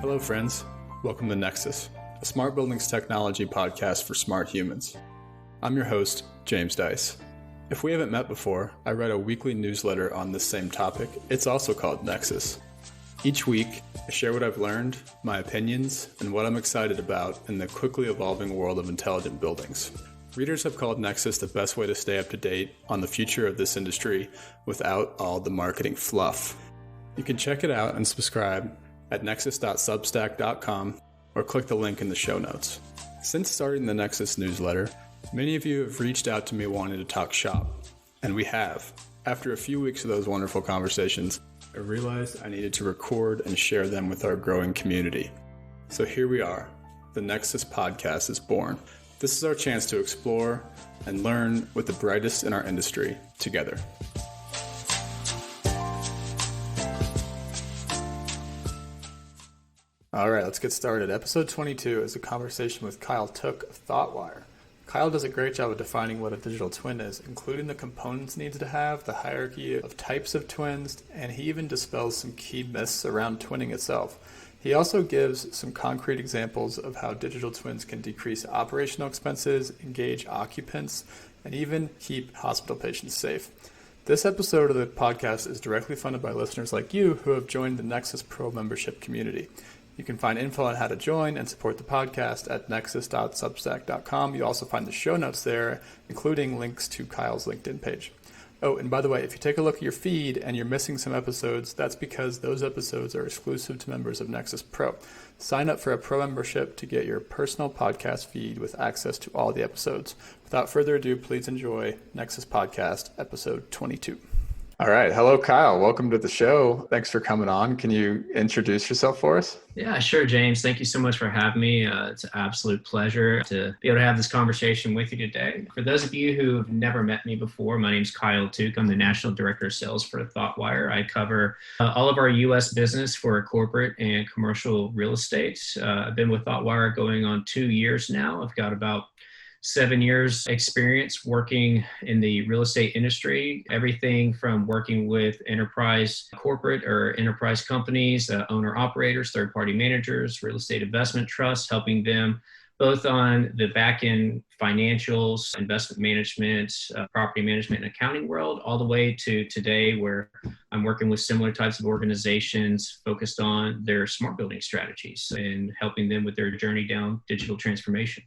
Hello, friends. Welcome to Nexus, a smart buildings technology podcast for smart humans. I'm your host, James Dice. If we haven't met before, I write a weekly newsletter on this same topic. It's also called Nexus. Each week, I share what I've learned, my opinions, and what I'm excited about in the quickly evolving world of intelligent buildings. Readers have called Nexus the best way to stay up to date on the future of this industry without all the marketing fluff. You can check it out and subscribe at nexus.substack.com or click the link in the show notes. Since starting the Nexus newsletter, many of you have reached out to me wanting to talk shop, and we have. After a few weeks of those wonderful conversations, I realized I needed to record and share them with our growing community. So here we are. The Nexus podcast is born. This is our chance to explore and learn with the brightest in our industry together. All right, let's get started. Episode 22 is a conversation with Kyle Tooke of Thoughtwire. Kyle does a great job of defining what a digital twin is, including the components it needs to have, the hierarchy of types of twins, and he even dispels some key myths around twinning itself. He also gives some concrete examples of how digital twins can decrease operational expenses, engage occupants, and even keep hospital patients safe. This episode of the podcast is directly funded by listeners like you who have joined the Nexus Pro membership community. You can find info on how to join and support the podcast at nexus.substack.com. You'll also find the show notes there, including links to Kyle's LinkedIn page. Oh, and by the way, if you take a look at your feed and you're missing some episodes, that's because those episodes are exclusive to members of Nexus Pro. Sign up for a pro membership to get your personal podcast feed with access to all the episodes. Without further ado, please enjoy Nexus Podcast, episode 22. All right. Hello, Kyle. Welcome to the show. Thanks for coming on. Can you introduce yourself for us? Yeah, sure, James. Thank you so much for having me. It's an absolute pleasure to be able to have this conversation with you today. For those of you who have never met me before, my name is Kyle Tooke. I'm the National Director of Sales for Thoughtwire. I cover all of our U.S. business for corporate and commercial real estate. I've been with Thoughtwire going on 2 years now. I've got about 7 years experience working in the real estate industry, everything from working with enterprise corporate or enterprise companies, owner operators, third-party managers, real estate investment trusts, helping them both on the back-end financials, investment management, property management and accounting world, all the way to today where I'm working with similar types of organizations focused on their smart building strategies and helping them with their journey down digital transformation.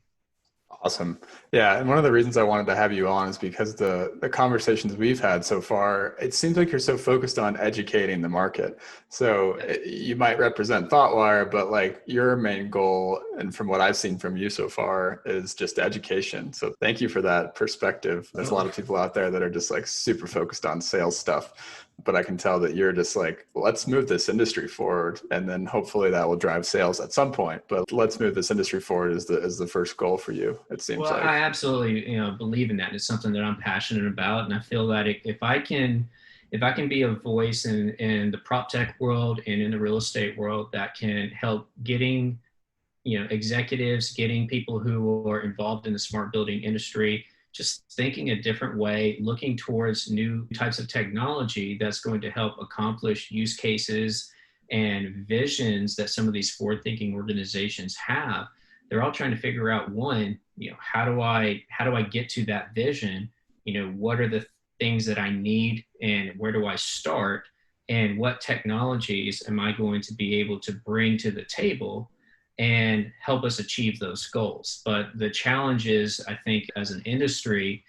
Awesome. Yeah. And one of the reasons I wanted to have you on is because the conversations we've had so far, it seems like you're so focused on educating the market. So you might represent Thoughtwire, but like your main goal, and from what I've seen from you so far, is just education. So thank you for that perspective. There's a lot of people out there that are just like super focused on sales stuff. But I can tell that you're just like, let's move this industry forward. And then hopefully that will drive sales at some point. But let's move this industry forward is the first goal for you, it seems like. Well, I absolutely believe in that. It's something that I'm passionate about. And I feel that if I can be a voice in the prop tech world and in the real estate world that can help getting executives, getting people who are involved in the smart building industry, just thinking a different way, looking towards new types of technology that's going to help accomplish use cases and visions that some of these forward-thinking organizations have. They're all trying to figure out, one, how do I get to that vision? What are the things that I need and where do I start? And what technologies am I going to be able to bring to the table and help us achieve those goals? But the challenge is, I think, as an industry,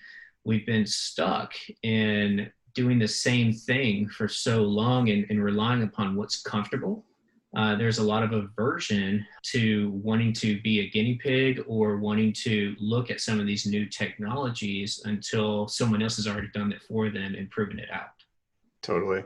we've been stuck in doing the same thing for so long and relying upon what's comfortable. There's a lot of aversion to wanting to be a guinea pig or wanting to look at some of these new technologies until someone else has already done it for them and proven it out. Totally.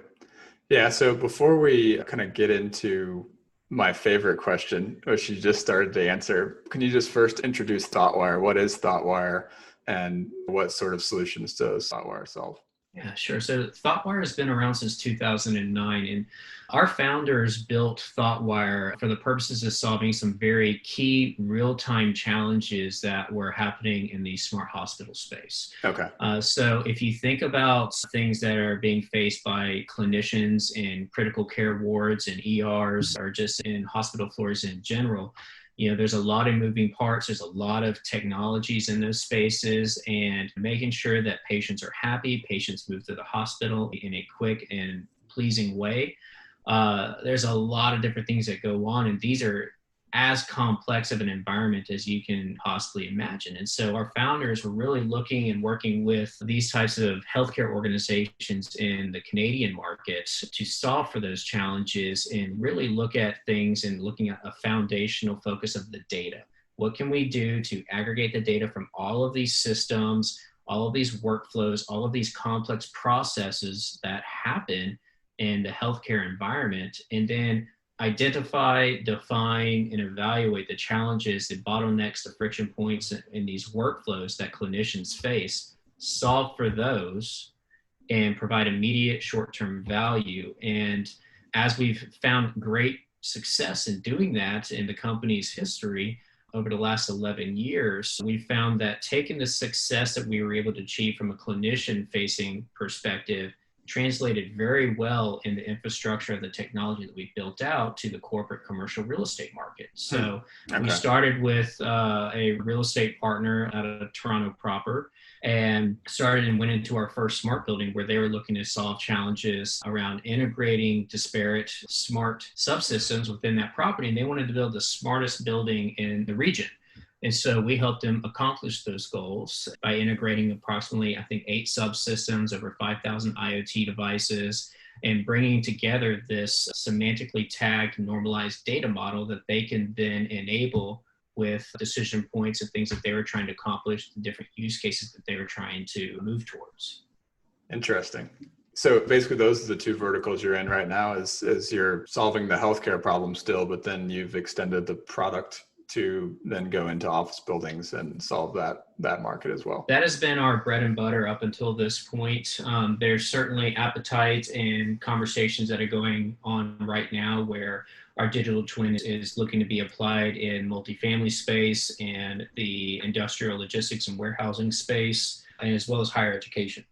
Yeah. So before we kind of get into my favorite question, which you just started to answer, can you just first introduce Thoughtwire? What is Thoughtwire and what sort of solutions does Thoughtwire solve? Yeah, sure. So Thoughtwire has been around since 2009, and our founders built Thoughtwire for the purposes of solving some very key real-time challenges that were happening in the smart hospital space. Okay. So if you think about things that are being faced by clinicians in critical care wards and ERs, or just in hospital floors in general, there's a lot of moving parts. There's a lot of technologies in those spaces, and making sure that patients are happy, patients move to the hospital in a quick and pleasing way. There's a lot of different things that go on, and these are as complex of an environment as you can possibly imagine. And so our founders were really looking and working with these types of healthcare organizations in the Canadian market to solve for those challenges and really look at things and looking at a foundational focus of the data. What can we do to aggregate the data from all of these systems, all of these workflows, all of these complex processes that happen in the healthcare environment, and then identify, define, and evaluate the challenges, the bottlenecks, the friction points in these workflows that clinicians face, solve for those, and provide immediate short-term value. And as we've found great success in doing that in the company's history over the last 11 years, we found that taking the success that we were able to achieve from a clinician-facing perspective translated very well in the infrastructure of the technology that we built out to the corporate commercial real estate market. So we started with a real estate partner out of Toronto proper, and started and went into our first smart building where they were looking to solve challenges around integrating disparate smart subsystems within that property. And they wanted to build the smartest building in the region. And so we helped them accomplish those goals by integrating approximately, I think, 8 subsystems, over 5,000 IoT devices, and bringing together this semantically tagged, normalized data model that they can then enable with decision points and things that they were trying to accomplish, the different use cases that they were trying to move towards. Interesting. So basically those are the 2 verticals you're in right now, is you're solving the healthcare problem still, but then you've extended the product to then go into office buildings and solve that market as well. That has been our bread and butter up until this point. There's certainly appetite and conversations that are going on right now where our digital twin is looking to be applied in multifamily space and the industrial logistics and warehousing space, and as well as higher education.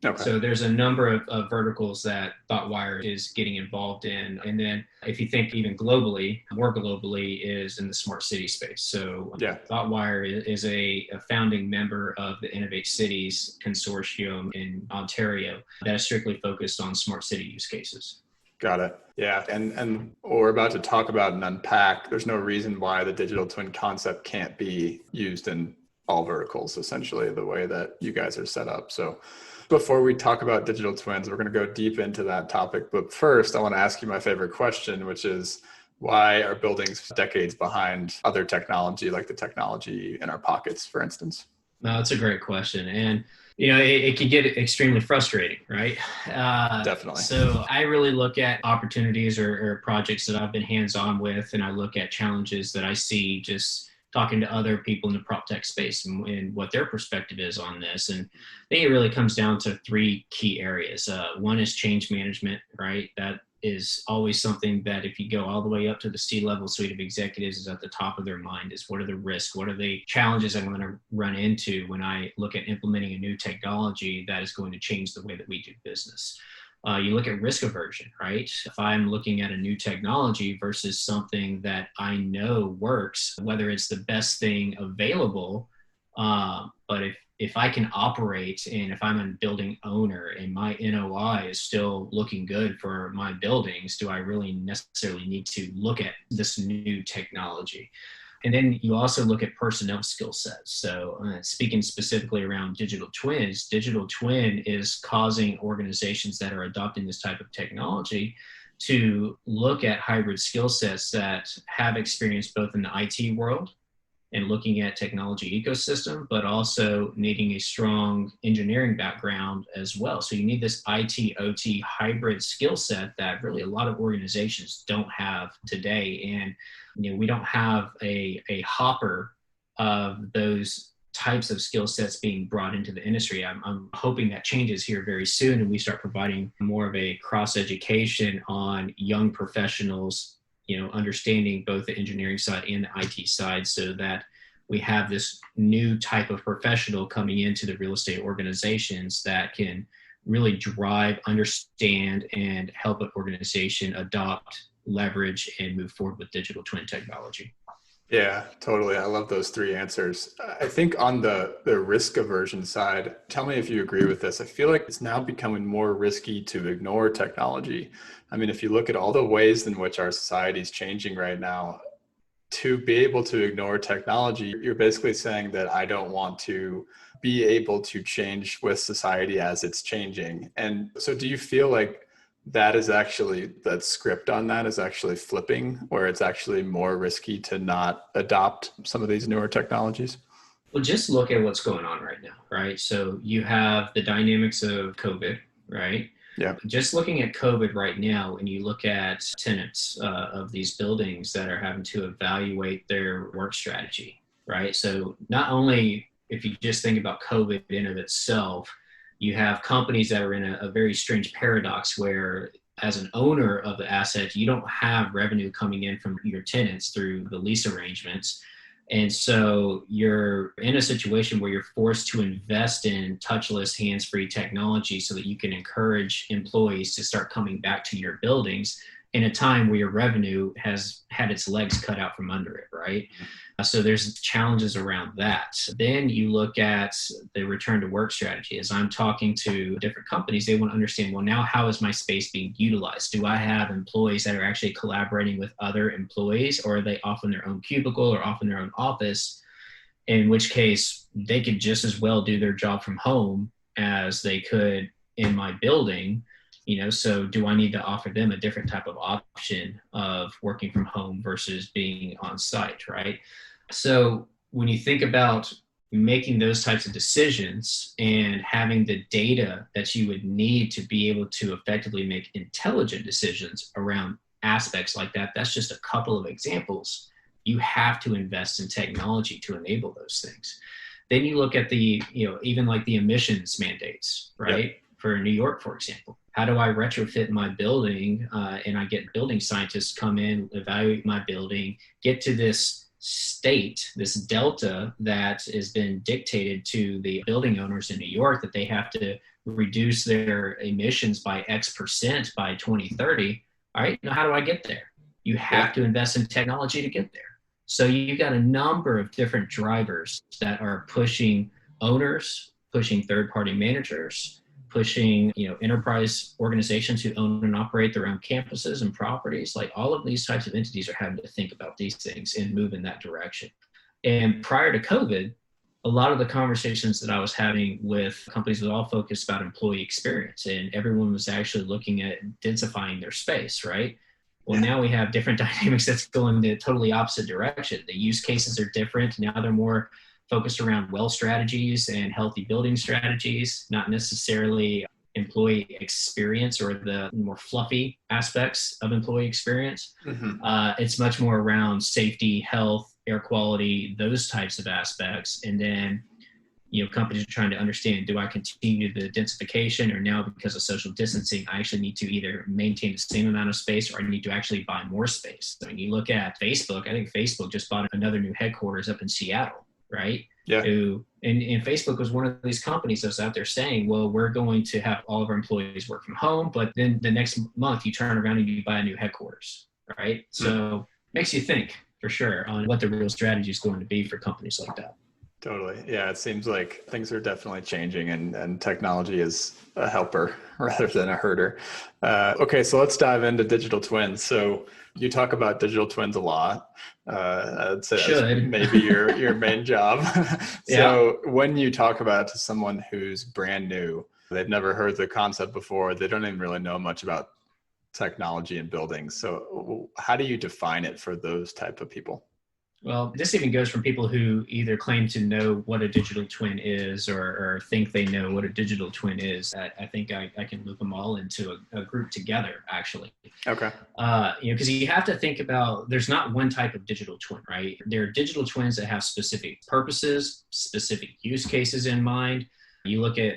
Okay. So there's a number of verticals that Thoughtwire is getting involved in. And then if you think even globally, more globally, is in the smart city space. So Thoughtwire is a founding member of the Innovate Cities Consortium in Ontario that is strictly focused on smart city use cases. Got it. Yeah. And what we're about to talk about and unpack, there's no reason why the digital twin concept can't be used in all verticals, essentially, the way that you guys are set up. So before we talk about digital twins, we're going to go deep into that topic. But first, I want to ask you my favorite question, which is, why are buildings decades behind other technology, like the technology in our pockets, for instance? No, that's a great question. And, it can get extremely frustrating, right? Definitely. So I really look at opportunities or projects that I've been hands-on with, and I look at challenges that I see just talking to other people in the prop tech space and what their perspective is on this. And I think it really comes down to 3 key areas. One is change management, right? That is always something that if you go all the way up to the C-level suite of executives is at the top of their mind, is what are the risks? What are the challenges I'm going to run into when I look at implementing a new technology that is going to change the way that we do business? You look at risk aversion, right? If I'm looking at a new technology versus something that I know works, whether it's the best thing available, but if I can operate, and if I'm a building owner and my NOI is still looking good for my buildings, do I really necessarily need to look at this new technology? And then you also look at personnel skill sets. So speaking specifically around digital twins, digital twin is causing organizations that are adopting this type of technology to look at hybrid skill sets that have experience both in the IT world and looking at technology ecosystem, but also needing a strong engineering background as well. So you need this IT, OT hybrid skill set that really a lot of organizations don't have today. And we don't have a hopper of those types of skill sets being brought into the industry. I'm hoping that changes here very soon and we start providing more of a cross education on young professionals, understanding both the engineering side and the IT side, so that we have this new type of professional coming into the real estate organizations that can really drive, understand, and help an organization adopt, leverage, and move forward with digital twin technology. Yeah, totally. I love those three answers. I think on the risk aversion side, tell me if you agree with this. I feel like it's now becoming more risky to ignore technology. I mean, if you look at all the ways in which our society is changing right now, to be able to ignore technology, you're basically saying that I don't want to be able to change with society as it's changing. And so do you feel like that script on that is actually flipping, where it's actually more risky to not adopt some of these newer technologies? Well, just look at what's going on right now, right? So you have the dynamics of COVID, right? Yeah. Just looking at COVID right now, and you look at tenants of these buildings that are having to evaluate their work strategy, right? So not only if you just think about COVID in of itself, you have companies that are in a very strange paradox where, as an owner of the asset, you don't have revenue coming in from your tenants through the lease arrangements. And so you're in a situation where you're forced to invest in touchless, hands-free technology so that you can encourage employees to start coming back to your buildings in a time where your revenue has had its legs cut out from under it, right? So there's challenges around that. Then you look at the return to work strategy. As I'm talking to different companies, they want to understand, well, now how is my space being utilized? Do I have employees that are actually collaborating with other employees, or are they off in their own cubicle or off in their own office? In which case they could just as well do their job from home as they could in my building. So do I need to offer them a different type of option of working from home versus being on site, right? So when you think about making those types of decisions and having the data that you would need to be able to effectively make intelligent decisions around aspects like that, that's just a couple of examples. You have to invest in technology to enable those things. Then you look at the, even like the emissions mandates, right? Yep. For New York, for example. How do I retrofit my building and I get building scientists come in, evaluate my building, get to this state, this delta that has been dictated to the building owners in New York that they have to reduce their emissions by X% by 2030. All right, now how do I get there? You have to invest in technology to get there. So you've got a number of different drivers that are pushing owners, pushing third-party managers, pushing enterprise organizations who own and operate their own campuses and properties. Like all of these types of entities are having to think about these things and move in that direction. And prior to COVID, a lot of the conversations that I was having with companies was all focused about employee experience, and everyone was actually looking at densifying their space, right? Well, now we have different dynamics that's going the totally opposite direction. The use cases are different. Now they're more focused around well strategies and healthy building strategies, not necessarily employee experience or the more fluffy aspects of employee experience. Mm-hmm. It's much more around safety, health, air quality, those types of aspects. And then, companies are trying to understand, do I continue the densification, or now because of social distancing, I actually need to either maintain the same amount of space or I need to actually buy more space. So when you look at Facebook, I think Facebook just bought another new headquarters up in Seattle. Right? Yeah. And Facebook was one of these companies that was out there saying, well, we're going to have all of our employees work from home, but then the next month you turn around and you buy a new headquarters, right? So makes you think for sure on what the real strategy is going to be for companies like that. Totally. Yeah, it seems like things are definitely changing, and technology is a helper rather than a herder. Okay, so let's dive into digital twins. So you talk about digital twins a lot. I'd say that's maybe your main job. So when you talk about it to someone who's brand new, they've never heard the concept before, they don't even really know much about technology and buildings. So how do you define it for those type of people? Well, this even goes from people who either claim to know what a digital twin is or think they know what a digital twin is. I think I can loop them all into a group together, actually. Okay. Because you have to think about, there's not one type of digital twin, right? There are digital twins that have specific purposes, specific use cases in mind. You look at,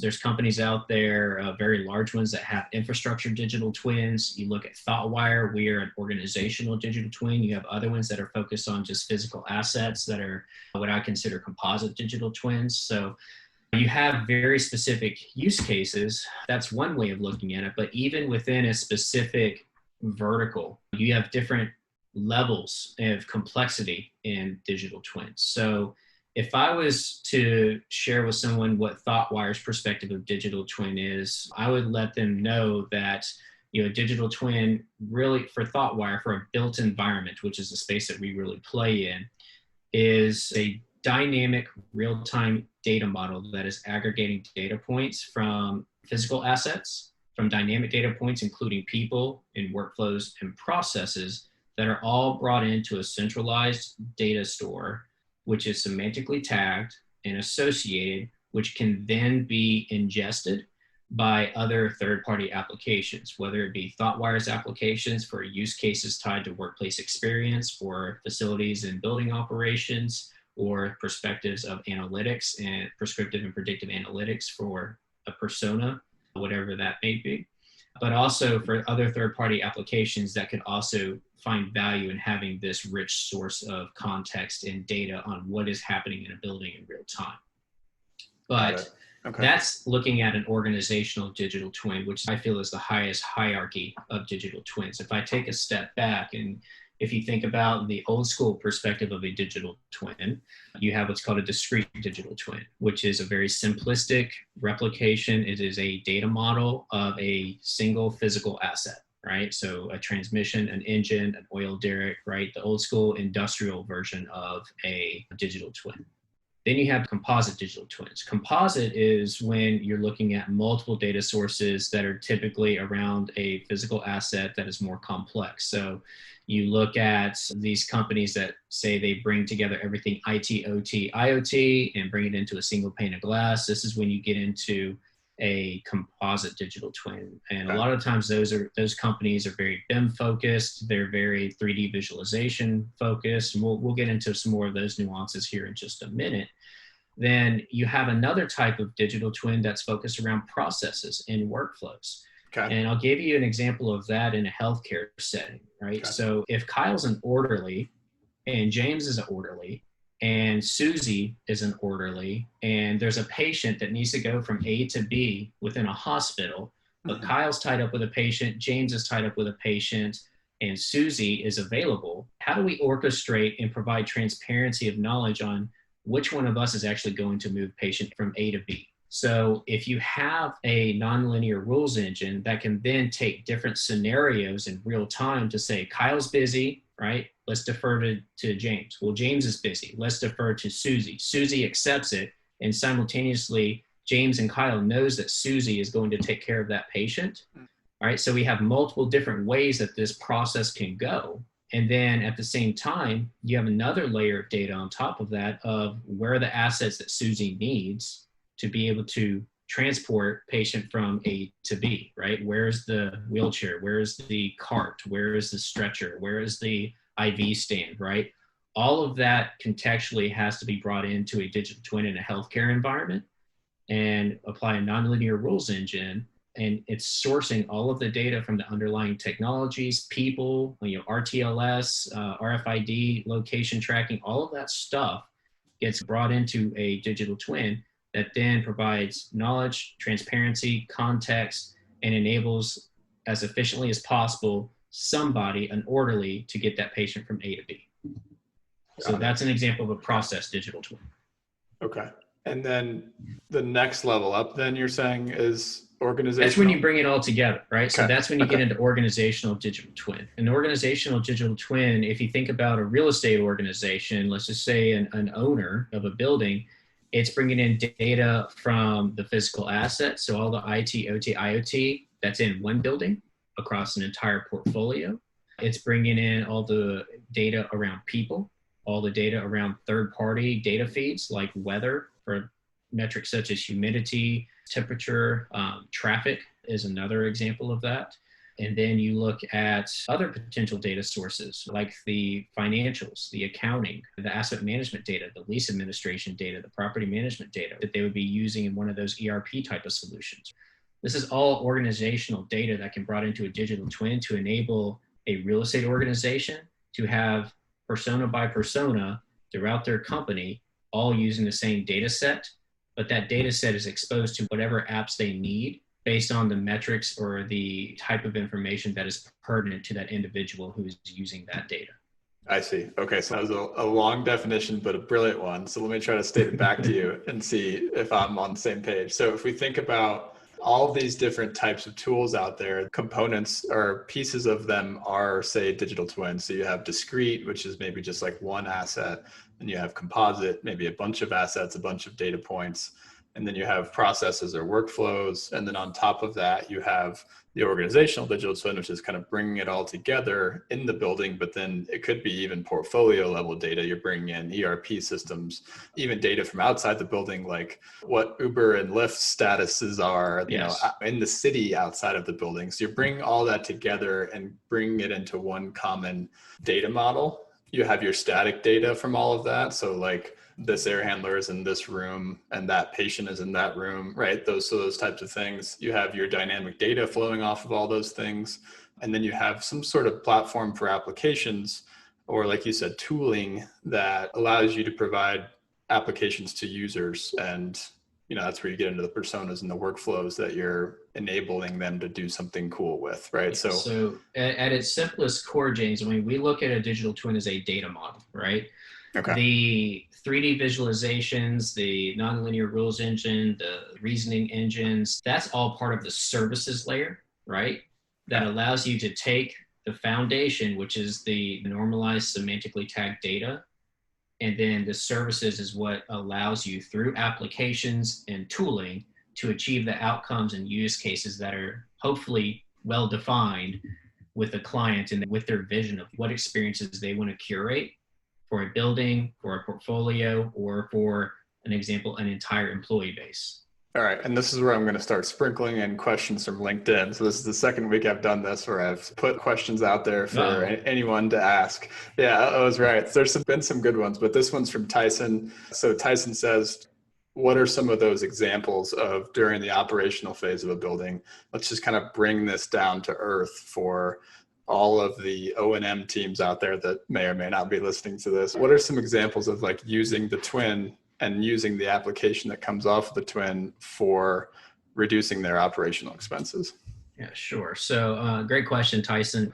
there's companies out there, very large ones that have infrastructure digital twins. You look at Thoughtwire, we are an organizational digital twin. You have other ones that are focused on just physical assets that are what I consider composite digital twins. So you have very specific use cases. That's one way of looking at it. But even within a specific vertical, you have different levels of complexity in digital twins. So if I was to share with someone what Thoughtwire's perspective of digital twin is, I would let them know that a digital twin really, for Thoughtwire, for a built environment, which is the space that we really play in, is a dynamic real-time data model that is aggregating data points from physical assets, from dynamic data points, including people and workflows and processes that are all brought into a centralized data store, which is semantically tagged and associated, which can then be ingested by other third-party applications, whether it be Thoughtwire's applications for use cases tied to workplace experience, for facilities and building operations, or perspectives of analytics and prescriptive and predictive analytics for a persona, whatever that may be. But also for other third-party applications that could also find value in having this rich source of context and data on what is happening in a building in real time. But that's looking at an organizational digital twin, which I feel is the highest hierarchy of digital twins. If I take a step back, and if you think about the old school perspective of a digital twin, you have what's called a discrete digital twin, which is a very simplistic replication. It is a data model of a single physical asset, right? So a transmission, an engine, an oil derrick, right? The old school industrial version of a digital twin. Then you have composite digital twins. Composite is when you're looking at multiple data sources that are typically around a physical asset that is more complex. So you look at these companies that say they bring together everything IT, OT, IoT and bring it into a single pane of glass. This is when you get into a composite digital twin. And a lot of times those companies are very BIM focused. They're very 3D visualization focused. And we'll get into some more of those nuances here in just a minute. Then you have another type of digital twin that's focused around processes and workflows. Okay. And I'll give you an example of that in a healthcare setting, right? Okay. So if Kyle's an orderly and James is an orderly and Susie is an orderly and there's a patient that needs to go from A to B within a hospital, but Kyle's tied up with a patient, James is tied up with a patient, and Susie is available, how do we orchestrate and provide transparency of knowledge on which one of us is actually going to move patient from A to B? So if you have a nonlinear rules engine that can then take different scenarios in real time to say, Kyle's busy, right? Let's defer to James. Well, James is busy. Let's defer to Susie. Susie accepts it. And simultaneously, James and Kyle knows that Susie is going to take care of that patient. All right. So we have multiple different ways that this process can go. And then at the same time, you have another layer of data on top of that of where are the assets that Susie needs to be able to transport patient from A to B, right? Where's the wheelchair? Where's the cart? Where is the stretcher? Where is the IV stand, right? All of that contextually has to be brought into a digital twin in a healthcare environment and apply a nonlinear rules engine. And it's sourcing all of the data from the underlying technologies, people, RTLS, RFID, location tracking, all of that stuff gets brought into a digital twin that then provides knowledge, transparency, context, and enables as efficiently as possible somebody, an orderly, to get that patient from A to B. So that's an example of a process digital twin. Okay. And then the next level up, then you're saying is organizational? That's when you bring it all together, right? Okay. So that's when you get into organizational digital twin. An organizational digital twin, if you think about a real estate organization, let's just say an owner of a building, it's bringing in data from the physical assets. So all the IT, OT, IoT that's in one building across an entire portfolio. It's bringing in all the data around people. all the data around third-party data feeds like weather for metrics such as humidity, temperature, traffic is another example of that. And then you look at other potential data sources like the financials, the accounting, the asset management data, the lease administration data, the property management data that they would be using in one of those ERP type of solutions. This is all organizational data that can be brought into a digital twin to enable a real estate organization to have persona by persona throughout their company, all using the same data set, but that data set is exposed to whatever apps they need based on the metrics or the type of information that is pertinent to that individual who is using that data. I see. Okay, so that was a long definition, but a brilliant one. So let me try to state it back to you and see if I'm on the same page. So if we think about all of these different types of tools out there, components or pieces of them are, say, digital twins. So you have Discrete, which is maybe just like one asset, and you have Composite, maybe a bunch of assets, a bunch of data points. And then you have processes or workflows. And then on top of that, you have the organizational digital twin, which is kind of bringing it all together in the building. But then it could be even portfolio level data. You're bringing in ERP systems, even data from outside the building, like what Uber and Lyft statuses are, you know, in the city outside of the building. So you're bringing all that together and bringing it into one common data model. You have your static data from all of that. So like, this air handler is in this room and that patient is in that room, right? Those types of things. You have your dynamic data flowing off of all those things. And then you have some sort of platform for applications, or like you said, tooling that allows you to provide applications to users. And, you know, that's where you get into the personas and the workflows that you're enabling them to do something cool with, right? So at its simplest core, James, I mean, we look at a digital twin as a data model, right? Okay. The 3D visualizations, the nonlinear rules engine, the reasoning engines, that's all part of the services layer, right? That allows you to take the foundation, which is the normalized semantically tagged data, and then the services is what allows you through applications and tooling to achieve the outcomes and use cases that are hopefully well defined with the client and with their vision of what experiences they want to curate for a building, for a portfolio, or for an example, an entire employee base. All right. And this is where I'm going to start sprinkling in questions from LinkedIn. So this is the second week I've done this where I've put questions out there for anyone to ask. Yeah, I was right. There's been some good ones, but this one's from Tyson. So Tyson says, what are some of those examples of during the operational phase of a building? Let's just kind of bring this down to earth for all of the O&M teams out there that may or may not be listening to this. What are some examples of like using the twin and using the application that comes off of the twin for reducing their operational expenses? Yeah, sure. So great question, Tyson.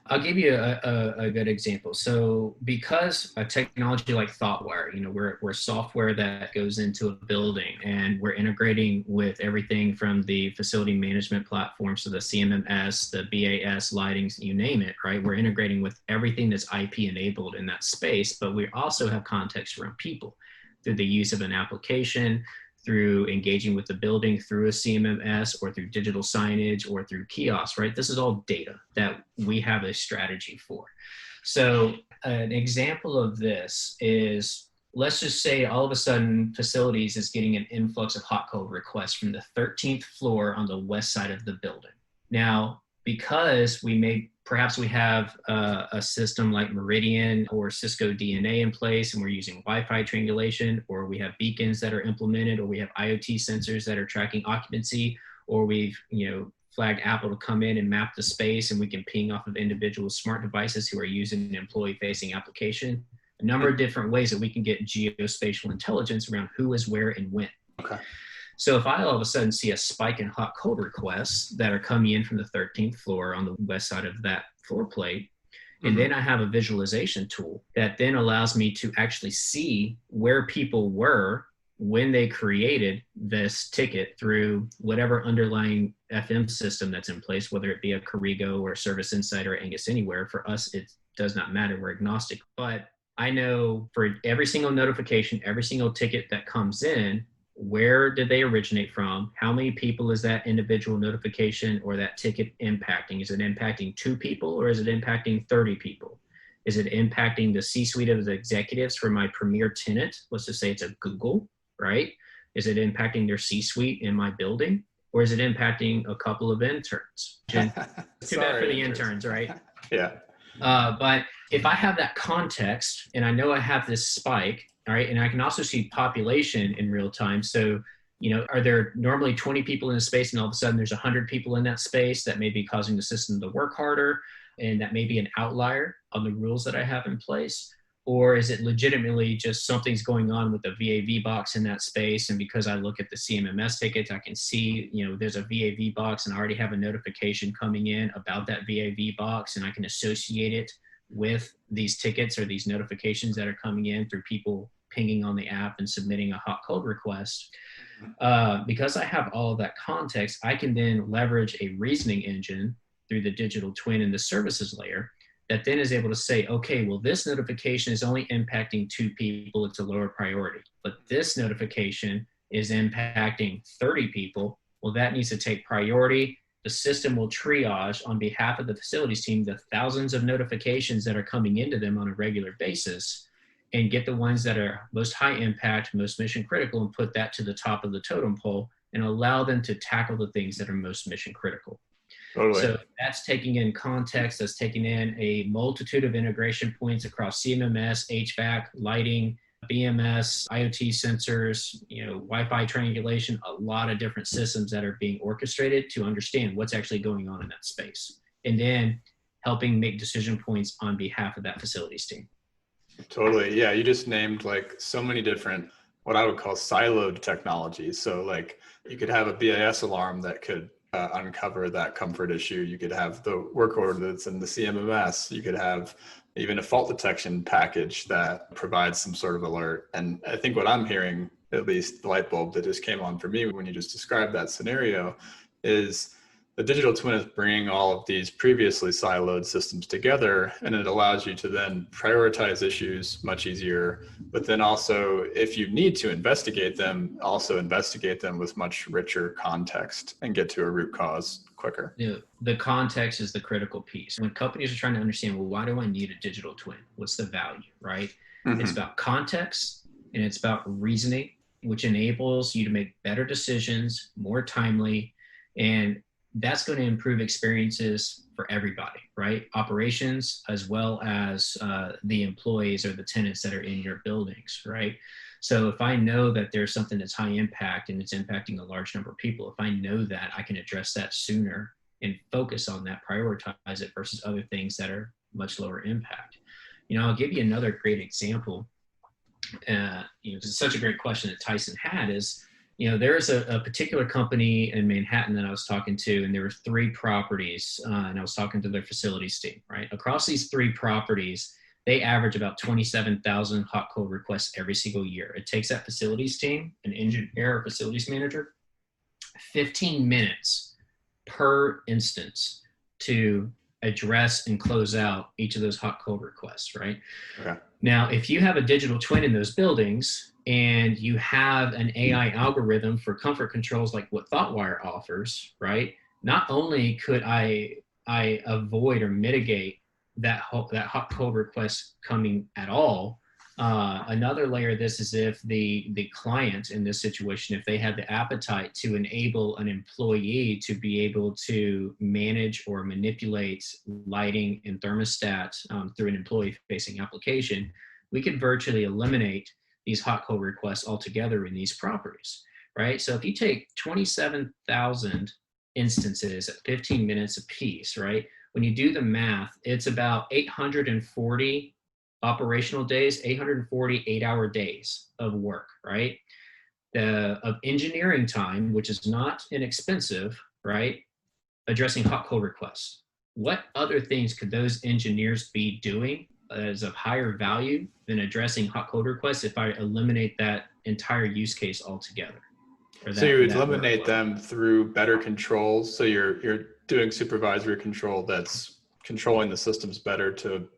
I'll give you a good example. So because a technology like Thoughtwire, you know, we're software that goes into a building and we're integrating with everything from the facility management platforms to the CMMS, the BAS, lightings, you name it, right? We're integrating with everything that's IP enabled in that space, but we also have context around people through the use of an application, through engaging with the building through a CMMS or through digital signage or through kiosks, right? This is all data that we have a strategy for. So an example of this is, let's just say all of a sudden facilities is getting an influx of hot cold requests from the 13th floor on the west side of the building. Now, because perhaps we have a system like Meridian or Cisco DNA in place and we're using Wi-Fi triangulation, or we have beacons that are implemented, or we have IoT sensors that are tracking occupancy, or we've flagged Apple to come in and map the space and we can ping off of individual smart devices who are using an employee-facing application. A number of different ways that we can get geospatial intelligence around who is where and when. Okay. So if I all of a sudden see a spike in hot cold requests that are coming in from the 13th floor on the west side of that floor plate, and then I have a visualization tool that then allows me to actually see where people were when they created this ticket through whatever underlying FM system that's in place, whether it be a Corrigo or a Service Insight or Angus Anywhere. For us, it does not matter. We're agnostic. But I know for every single notification, every single ticket that comes in, where did they originate from? How many people is that individual notification or that ticket impacting? Is it impacting 2 people or is it impacting 30 people? Is it impacting the C-suite of the executives for my premier tenant? Let's just say it's a Google, right? Is it impacting their C-suite in my building? Or is it impacting a couple of interns? Too bad for the interns, right? Yeah. But if I have that context and I know I have this spike, all right, and I can also see population in real time. So, are there normally 20 people in a space and all of a sudden there's 100 people in that space that may be causing the system to work harder, and that may be an outlier on the rules that I have in place? Or is it legitimately just something's going on with the VAV box in that space? And because I look at the CMMS tickets, I can see, there's a VAV box and I already have a notification coming in about that VAV box, and I can associate it with these tickets or these notifications that are coming in through people pinging on the app and submitting a hot code request. Because I have all of that context, I can then leverage a reasoning engine through the digital twin and the services layer that then is able to say, okay, well, this notification is only impacting 2 people, it's a lower priority. But this notification is impacting 30 people. Well, that needs to take priority. The system will triage on behalf of the facilities team the thousands of notifications that are coming into them on a regular basis, and get the ones that are most high impact, most mission critical, and put that to the top of the totem pole and allow them to tackle the things that are most mission critical. Totally. So that's taking in context, that's taking in a multitude of integration points across CMMS, HVAC, lighting, BMS, IoT sensors, Wi-Fi triangulation, a lot of different systems that are being orchestrated to understand what's actually going on in that space. And then helping make decision points on behalf of that facilities team. Totally. Yeah. You just named like so many different, what I would call siloed technologies. So like you could have a BIS alarm that could uncover that comfort issue. You could have the work order that's in the CMMS. You could have even a fault detection package that provides some sort of alert. And I think what I'm hearing, at least the light bulb that just came on for me when you just described that scenario, is the digital twin is bringing all of these previously siloed systems together, and it allows you to then prioritize issues much easier. But then also, if you need to investigate them, also investigate them with much richer context and get to a root cause quicker. The context is the critical piece. When companies are trying to understand, well, why do I need a digital twin? What's the value, right? Mm-hmm. It's about context and it's about reasoning, which enables you to make better decisions, more timely, and that's going to improve experiences for everybody, right? Operations, as well as the employees or the tenants that are in your buildings, right? So if I know that there's something that's high impact and it's impacting a large number of people, if I know that, I can address that sooner and focus on that, prioritize it versus other things that are much lower impact. I'll give you another great example. It's such a great question that Tyson had is, there's a particular company in Manhattan that I was talking to, and there were 3 properties, and I was talking to their facilities team, right? Across these 3 properties, they average about 27,000 hot code requests every single year. It takes that facilities team, an engineer or facilities manager, 15 minutes per instance to address and close out each of those hot code requests, right? Okay. Now, if you have a digital twin in those buildings, and you have an AI algorithm for comfort controls like what Thoughtwire offers, right? Not only could I avoid or mitigate that hot code request coming at all, another layer of this is if the client in this situation, if they had the appetite to enable an employee to be able to manage or manipulate lighting and thermostat through an employee-facing application, we could virtually eliminate these hot code requests altogether in these properties, right? So if you take 27,000 instances at 15 minutes a piece, right? When you do the math, it's about 840 operational days, 840 8-hour days of work, right? Of engineering time, which is not inexpensive, right? Addressing hot code requests. What other things could those engineers be doing as of higher value than addressing hot code requests if I eliminate that entire use case altogether? So you would eliminate them through better controls. So you're doing supervisory control that's controlling the systems better to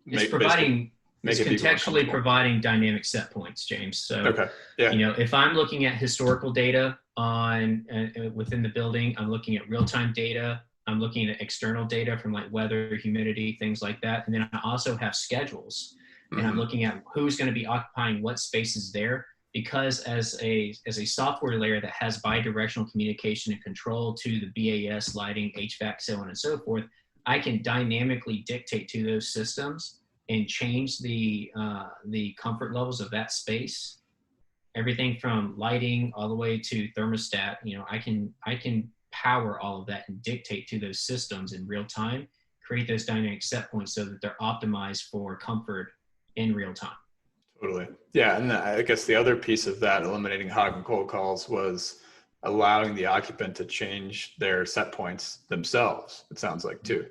make it's contextually providing dynamic set points, James. So, okay. Yeah. If I'm looking at historical data on within the building, I'm looking at real-time data. I'm looking at external data from like weather, humidity, things like that. And then I also have schedules, and I'm looking at who's going to be occupying what spaces there. Because as a software layer that has bi-directional communication and control to the BAS, lighting, HVAC, so on and so forth, I can dynamically dictate to those systems and change the comfort levels of that space. Everything from lighting all the way to thermostat, I can power all of that and dictate to those systems in real time, create those dynamic set points so that they're optimized for comfort in real time. Totally. Yeah. And I guess the other piece of that, eliminating hot and cold calls, was allowing the occupant to change their set points themselves, it sounds like, too.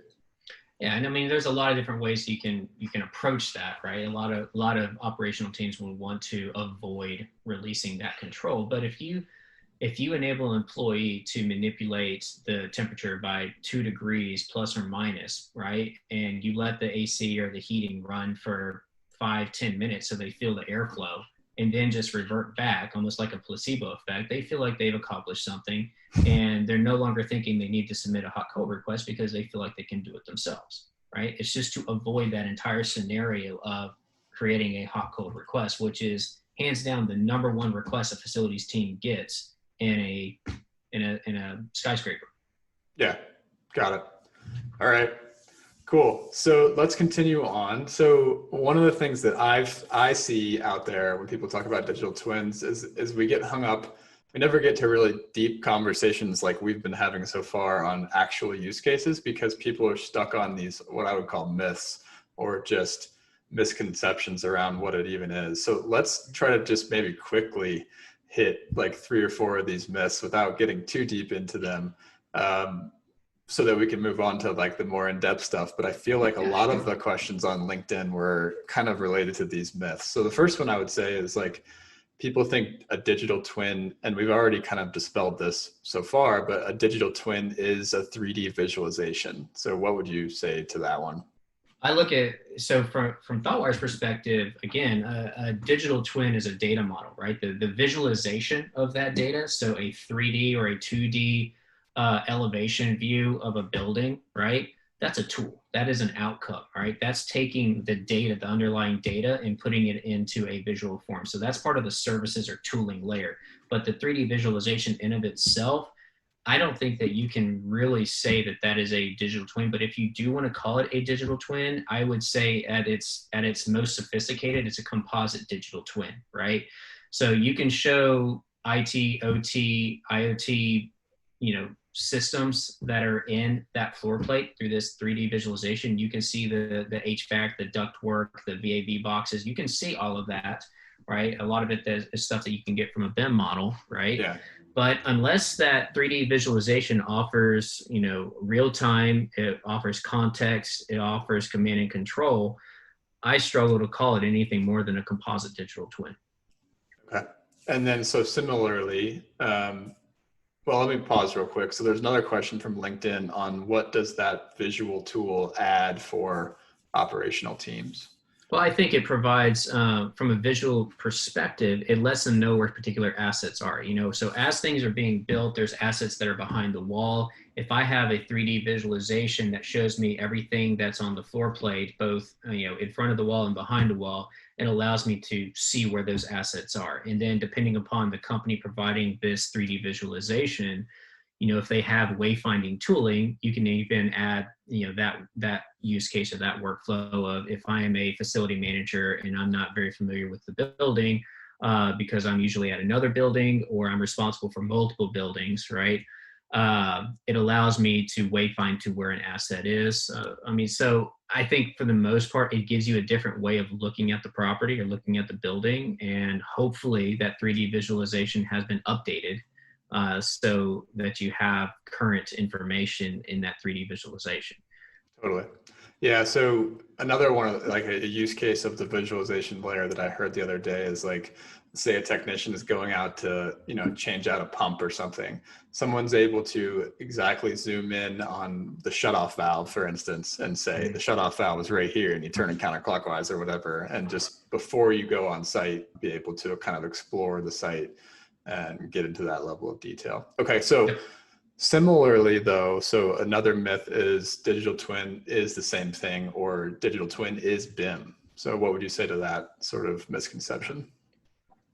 Yeah, and I mean, there's a lot of different ways you can approach that, right? A lot of operational teams will want to avoid releasing that control. But if you enable an employee to manipulate the temperature by 2 degrees plus or minus, right, and you let the AC or the heating run for 5-10 minutes so they feel the airflow, and then just revert back, almost like a placebo effect, they feel like they've accomplished something, and they're no longer thinking they need to submit a hot cold request because they feel like they can do it themselves, right? It's just to avoid that entire scenario of creating a hot cold request, which is hands down the number one request a facilities team gets in a skyscraper. Yeah, got it. All right. Cool. So let's continue on. So one of the things that I see out there when people talk about digital twins is we get hung up. We never get to really deep conversations like we've been having so far on actual use cases, because people are stuck on these, what I would call myths, or just misconceptions around what it even is. So let's try to just maybe quickly hit like 3 or 4 of these myths without getting too deep into them. So that we can move on to like the more in-depth stuff. But I feel like a lot of the questions on LinkedIn were kind of related to these myths. So the first one I would say is like, people think a digital twin, and we've already kind of dispelled this so far, but a digital twin is a 3D visualization. So what would you say to that one? I look at, so from Thoughtwire's perspective, again, a digital twin is a data model, right? The visualization of that data, so a 3D or a 2D elevation view of a building, right? That's a tool. That is an outcome, right? That's taking the data, the underlying data, and putting it into a visual form. So that's part of the services or tooling layer. But the 3D visualization in of itself, I don't think that you can really say that that is a digital twin. But if you do want to call it a digital twin, I would say at its most sophisticated, it's a composite digital twin, right? So you can show IT, OT, IoT, systems that are in that floor plate through this 3D visualization. You can see the HVAC, the ductwork, the VAV boxes. You can see all of that, right? A lot of it is stuff that you can get from a BIM model, right? Yeah. But unless that 3D visualization offers, real time, it offers context, it offers command and control, I struggle to call it anything more than a composite digital twin. Okay. And then, so similarly, well, let me pause real quick. So there's another question from LinkedIn on what does that visual tool add for operational teams? Well, I think it provides, from a visual perspective, it lets them know where particular assets are. So as things are being built, there's assets that are behind the wall. If I have a 3D visualization that shows me everything that's on the floor plate, both in front of the wall and behind the wall, it allows me to see where those assets are. And then depending upon the company providing this 3D visualization, if they have wayfinding tooling, you can even add, that use case or that workflow of, if I am a facility manager and I'm not very familiar with the building, because I'm usually at another building or I'm responsible for multiple buildings, right? It allows me to wayfind to where an asset is. So I think for the most part, it gives you a different way of looking at the property or looking at the building. And hopefully that 3D visualization has been updated so that you have current information in that 3D visualization. Totally. Yeah. So another one of like a use case of the visualization layer that I heard the other day is like, say a technician is going out to, change out a pump or something. Someone's able to exactly zoom in on the shutoff valve, for instance, and say the shutoff valve is right here, and you turn it counterclockwise or whatever. And just before you go on site, be able to kind of explore the site and get into that level of detail. Okay. So Similarly, though, so another myth is digital twin is the same thing, or digital twin is BIM. So what would you say to that sort of misconception?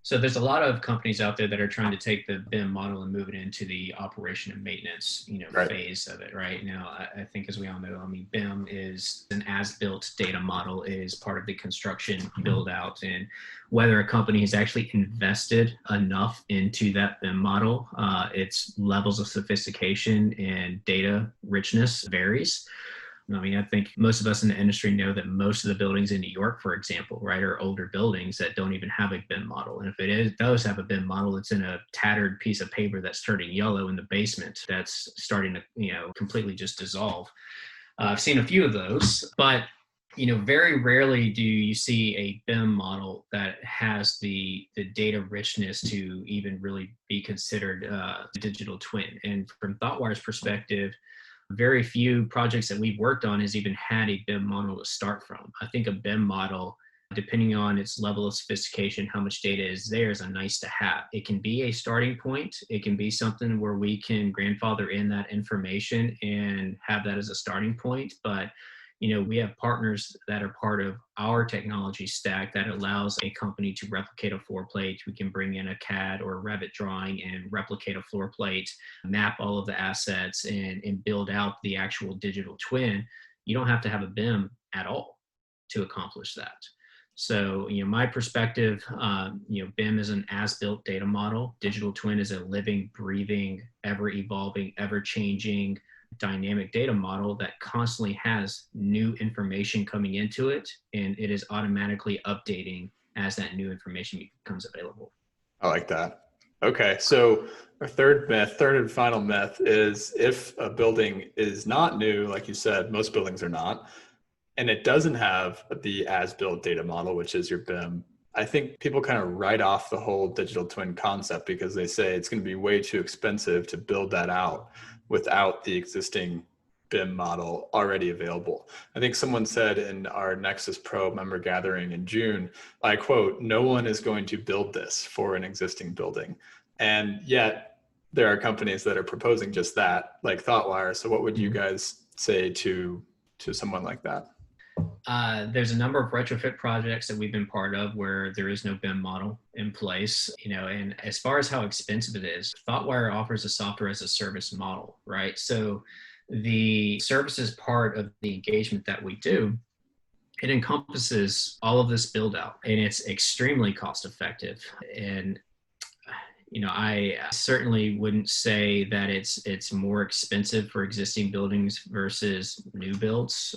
So there's a lot of companies out there that are trying to take the BIM model and move it into the operation and maintenance, Right. phase of it. Right now, I think, as we all know, I mean, BIM is an as-built data model, is part of the construction build out, and whether a company has actually invested enough into that BIM model, its levels of sophistication and data richness varies. I mean, I think most of us in the industry know that most of the buildings in New York, for example, right, are older buildings that don't even have a BIM model. And if it does have a BIM model, it's in a tattered piece of paper that's turning yellow in the basement that's starting to, completely just dissolve. I've seen a few of those, but very rarely do you see a BIM model that has the data richness to even really be considered a digital twin. And from Thoughtwire's perspective, very few projects that we've worked on has even had a BIM model to start from. I think a BIM model, depending on its level of sophistication, how much data is there, is a nice to have. It can be a starting point. It can be something where we can grandfather in that information and have that as a starting point. But we have partners that are part of our technology stack that allows a company to replicate a floor plate. We can bring in a CAD or a Revit drawing and replicate a floor plate, map all of the assets, and build out the actual digital twin. You don't have to have a BIM at all to accomplish that. So, my perspective, BIM is an as-built data model. Digital twin is a living, breathing, ever-evolving, ever-changing, dynamic data model that constantly has new information coming into it, and it is automatically updating as that new information becomes available. I like that. Okay, so our third and final myth is if a building is not new, like you said, most buildings are not, and it doesn't have the as-built data model, which is your BIM, I think people kind of write off the whole digital twin concept because they say it's going to be way too expensive to build that out without the existing BIM model already available. I think someone said in our Nexus Pro member gathering in June, I quote, "No one is going to build this for an existing building." And yet there are companies that are proposing just that, like Thoughtwire. So what would you guys say to someone like that? There's a number of retrofit projects that we've been part of where there is no BIM model in place, and as far as how expensive it is, Thoughtwire offers a software as a service model, right? So the services part of the engagement that we do, it encompasses all of this build out, and it's extremely cost effective. And I certainly wouldn't say that it's more expensive for existing buildings versus new builds.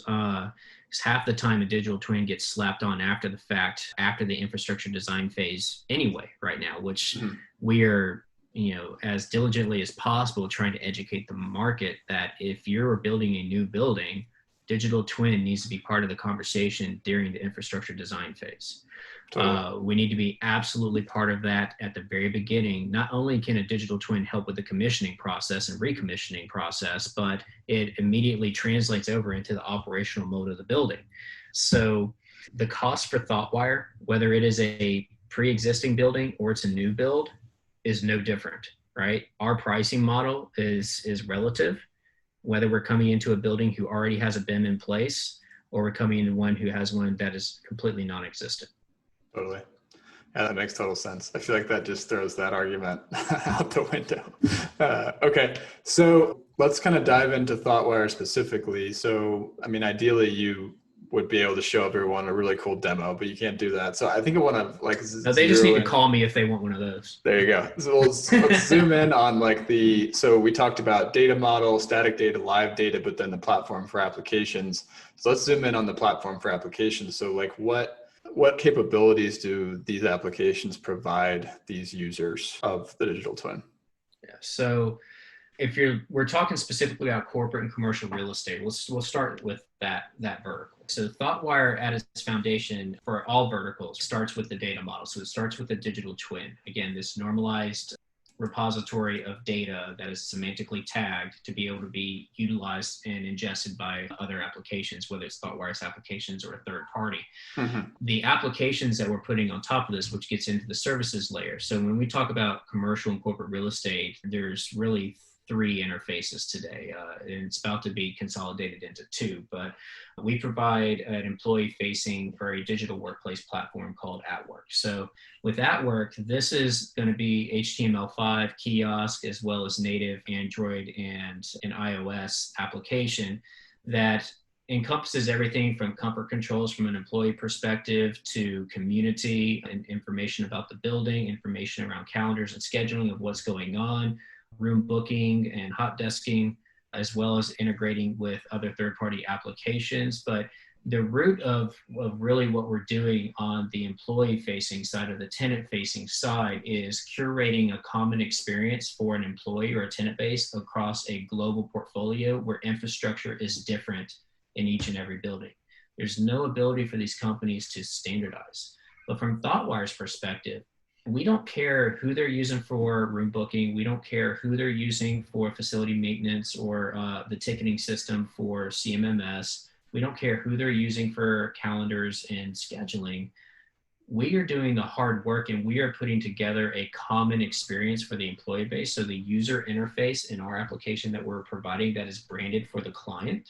Half the time a digital twin gets slapped on after the fact, after the infrastructure design phase anyway, right now, which we are, as diligently as possible trying to educate the market that if you're building a new building, digital twin needs to be part of the conversation during the infrastructure design phase. Totally. We need to be absolutely part of that at the very beginning. Not only can a digital twin help with the commissioning process and recommissioning process, but it immediately translates over into the operational mode of the building. So the cost for Thoughtwire, whether it is a pre-existing building or it's a new build, is no different, right? Our pricing model is relative, whether we're coming into a building who already has a BIM in place or we're coming into one who has one that is completely non-existent. Totally. Yeah, that makes total sense. I feel like that just throws that argument out the window. Okay, so let's kind of dive into Thoughtwire specifically. So, I mean, ideally you would be able to show everyone a really cool demo, but you can't do that. So I think I want to No, they just need to call me if they want one of those. There you go. So let's zoom in on so we talked about data model, static data, live data, but then the platform for applications. So let's zoom in on the platform for applications. So like what capabilities do these applications provide these users of the digital twin? Yeah. So if we're talking specifically about corporate and commercial real estate, we'll start with that vertical. So Thoughtwire at its foundation for all verticals starts with the data model. So it starts with the digital twin. Again, this normalized repository of data that is semantically tagged to be able to be utilized and ingested by other applications, whether it's Thoughtwire's applications or a third party. The applications that we're putting on top of this, which gets into the services layer. So when we talk about commercial and corporate real estate, there's really 3 interfaces today, and it's about to be consolidated into 2. But we provide an employee-facing or a digital workplace platform called @Work. So with @Work, this is going to be HTML5 kiosk as well as native Android and an iOS application that encompasses everything from comfort controls from an employee perspective to community and information about the building, information around calendars and scheduling of what's going on, room booking and hot desking, as well as integrating with other third-party applications. But the root of really what we're doing on the employee-facing side or the tenant-facing side is curating a common experience for an employee or a tenant base across a global portfolio where infrastructure is different in each and every building. There's no ability for these companies to standardize. But from Thoughtwire's perspective, we don't care who they're using for room booking. We don't care who they're using for facility maintenance or the ticketing system for CMMS. We don't care who they're using for calendars and scheduling. We are doing the hard work and we are putting together a common experience for the employee base. So the user interface in our application that we're providing that is branded for the client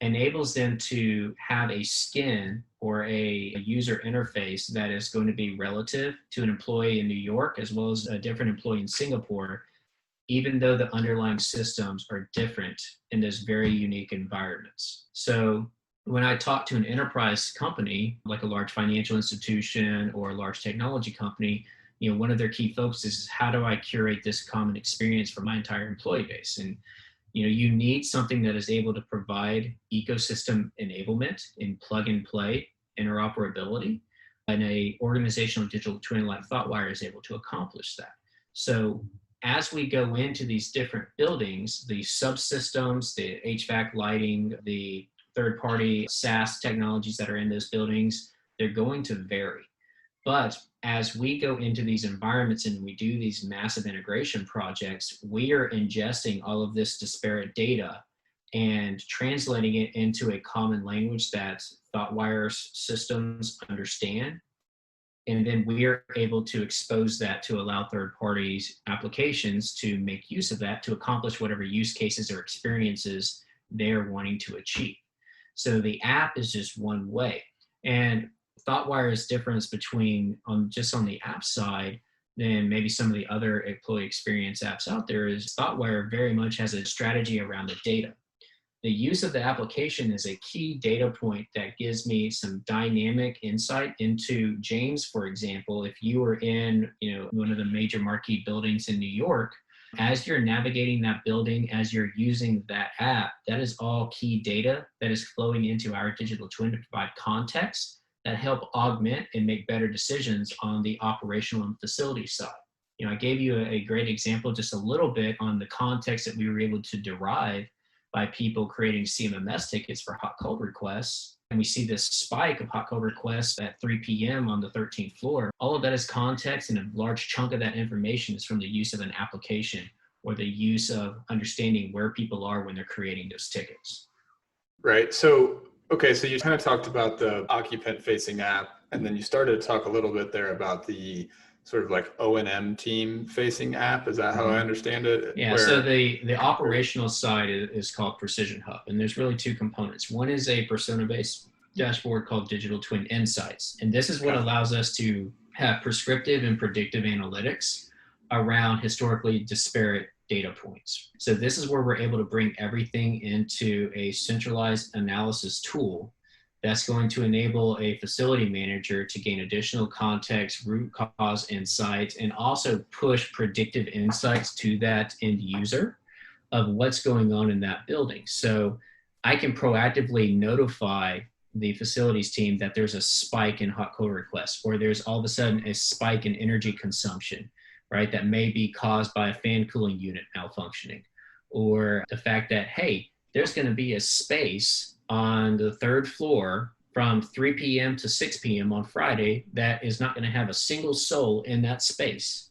enables them to have a skin or a user interface that is going to be relative to an employee in New York as well as a different employee in Singapore, even though the underlying systems are different in those very unique environments. So when I talk to an enterprise company, like a large financial institution or a large technology company, one of their key focuses is how do I curate this common experience for my entire employee base? And you need something that is able to provide ecosystem enablement in plug and play interoperability, and a organizational digital twin like Thoughtwire is able to accomplish that. So as we go into these different buildings, the subsystems, the HVAC lighting, the third-party SaaS technologies that are in those buildings, they're going to vary. But as we go into these environments and we do these massive integration projects, we are ingesting all of this disparate data and translating it into a common language that Thoughtwire systems understand. And then we are able to expose that to allow third parties applications to make use of that to accomplish whatever use cases or experiences they're wanting to achieve. So the app is just one way. And Thoughtwire's difference between just on the app side than maybe some of the other employee experience apps out there is Thoughtwire very much has a strategy around the data. The use of the application is a key data point that gives me some dynamic insight into James, for example. If you were in one of the major marquee buildings in New York, as you're navigating that building, as you're using that app, that is all key data that is flowing into our digital twin to provide context that help augment and make better decisions on the operational and facility side. I gave you a great example just a little bit on the context that we were able to derive by people creating CMMS tickets for hot cold requests. And we see this spike of hot cold requests at 3 p.m. on the 13th floor. All of that is context, and a large chunk of that information is from the use of an application or the use of understanding where people are when they're creating those tickets. Right. So you kind of talked about the occupant facing app, and then you started to talk a little bit there about the sort of like O&M team facing app. Is that how I understand it? Yeah, so the operational side is called Precision Hub, and there's really 2 components. One is a persona-based dashboard called Digital Twin Insights, and this is what allows us to have prescriptive and predictive analytics around historically disparate data points. So this is where we're able to bring everything into a centralized analysis tool that's going to enable a facility manager to gain additional context, root cause insights, and also push predictive insights to that end user of what's going on in that building. So I can proactively notify the facilities team that there's a spike in hot cold requests, or there's all of a sudden a spike in energy consumption, right? That may be caused by a fan cooling unit malfunctioning, or the fact that, hey, there's going to be a space on the 3rd floor from 3 p.m. to 6 p.m. on Friday that is not going to have a single soul in that space.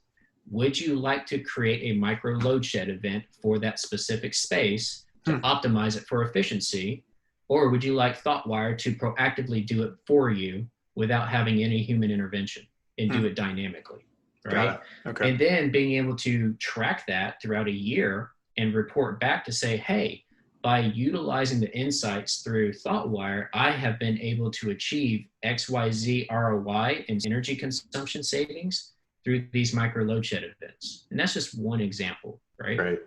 Would you like to create a micro load shed event for that specific space to optimize it for efficiency? Or would you like Thoughtwire to proactively do it for you without having any human intervention and do it dynamically? Right. Okay. And then being able to track that throughout a year and report back to say, hey, by utilizing the insights through Thoughtwire, I have been able to achieve XYZ ROI and energy consumption savings through these micro load shed events. And that's just one example, right?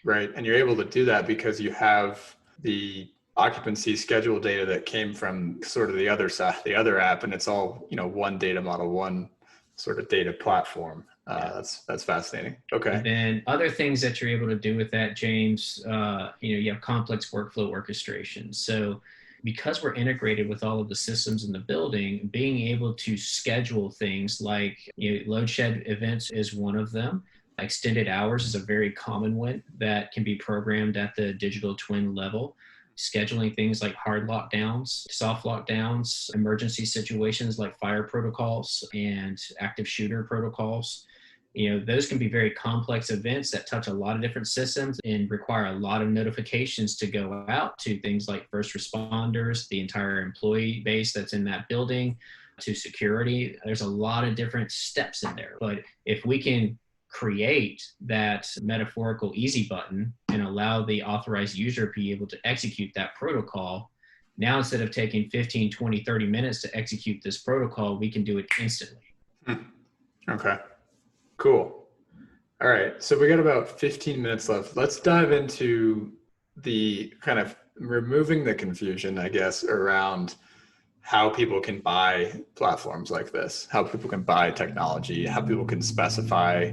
Right. And you're able to do that because you have the occupancy schedule data that came from sort of the other side, the other app, and it's all, one data model, one sort of data platform. That's fascinating. Okay. And then other things that you're able to do with that, James, you have complex workflow orchestration. So because we're integrated with all of the systems in the building, being able to schedule things like load shed events is one of them. Extended hours is a very common one that can be programmed at the digital twin level. Scheduling things like hard lockdowns, soft lockdowns, emergency situations like fire protocols and active shooter protocols. Those can be very complex events that touch a lot of different systems and require a lot of notifications to go out to things like first responders, the entire employee base that's in that building, to security. There's a lot of different steps in there. But if we can create that metaphorical easy button and allow the authorized user to be able to execute that protocol, now instead of taking 15, 20, 30 minutes to execute this protocol, we can do it instantly. Okay, cool. All right, so we got about 15 minutes left. Let's dive into the kind of removing the confusion, I guess, around how people can buy platforms like this, how people can buy technology, how people can specify,